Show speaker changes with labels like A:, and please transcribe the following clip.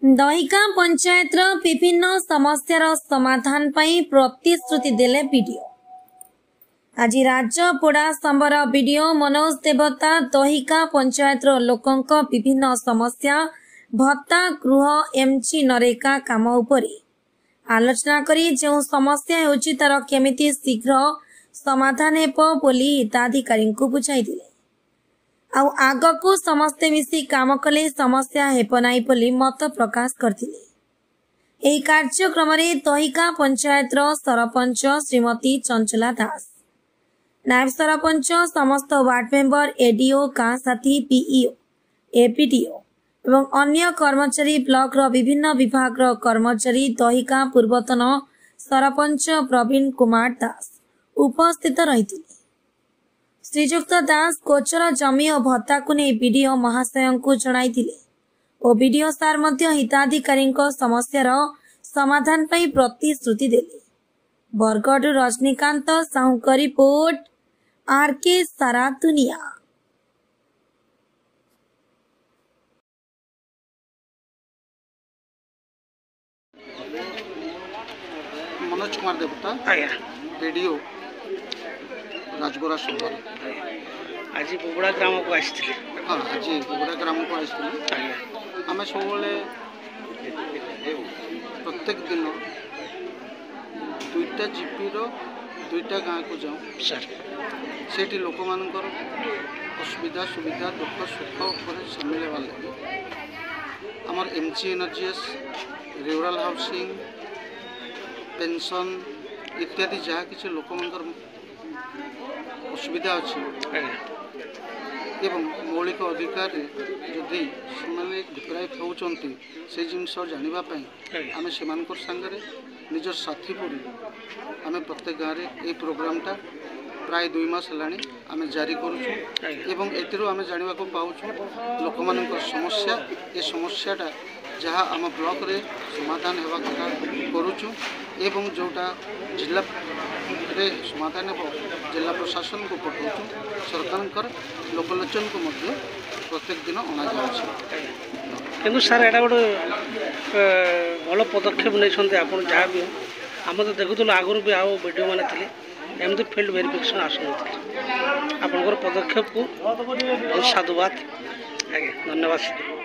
A: दहिका पंचायत विभिन्न समस्यार समाधान पाई प्रतिश्रुति देले बीडीओ। आज राजपोड़ा स्तंभर बीडीओ मनोज देवता दहिका पंचायत लोकंक विभिन्न समस्या भत्ता गृह एमजी नरेगा काम उपरे आलोचना करी जो समस्या होची तार केमिति शीघ्र समाधान हेबो बोली हिताधिकारी बुझाई दिले। आउ आगकू समस्ते मिसी काम कले समस्या हेबो नाही बोली मत प्रकाश करथिले। एही कार्यक्रम रे दहिका पंचायत सरपंच श्रीमती चंचला दास, नायब सरपंच, समस्त वार्ड मेंबर, एडीओ, गाँ साथी, पीईओ, एपीडीओ एवं अन्य कर्मचारी, ब्लॉक रो विभिन्न विभाग रो कर्मचारी, दहिका पूर्वतन सरपंच प्रवीण कुमार दास उपस्थित रहिथिले। श्रीजुक्त दास कोचर जमी और भत्ता को नहीं बीडीओ महाशय को जणाइथिले और बीडीओ सार मध्य हिताधिकारी समस्यार समाधान पाई प्रतिश्रुति देले। बरगढ़ रजनीकांत साहू का रिपोर्ट, आरके सारा दुनिया।
B: मनोज कुमार देवता, बीडीओ राजगोरा सुंदर।
C: आज बुबड़ा ग्राम को आसते।
B: हाँ, आज बुबड़ा ग्राम को आसते आम सब प्रत्येक दिन दुईटा जीपी दुईटा गाँव को जाऊँ सर, से लोक मान असुविधा सुविधा दुख सुख सामिल होगा लगे आमर एमजी एनर्जीएस, रूराल हाउसिंग, पेंशन इत्यादि जहाँ किसी लोक असुविधा अच्छी एवं मौलिक अधिकार जदि से डिप्राइव होती से जिनस जानापी आम से सांगे निजर साथी पड़ी आम प्रत्येक गाँव में ये प्रोग्रामटा प्राय 2 मास है आम जारी करुँ। आम जाना पाऊँ लोक मान समस्या, ये समस्याटा जहाँ आम ब्लॉक रे समाधान होगा कथा करुचु एवं जोटा जिला रे समाधान हो जिला प्रशासन को पठाऊँ, सरकार लोकलोचन को मध्य प्रत्येक दिन अणा
C: किंतु सर एटा गोटे भल पदक्षेप नहीं आप जहाँ भी आम तो देखुल आगुरी भी आओ वीडियो मैंने थे एमती फील्ड वेरिफिकेशन आसुन आपंकर पदक्षेप को बहुत साधुवाद। आज्ञा धन्यवाद।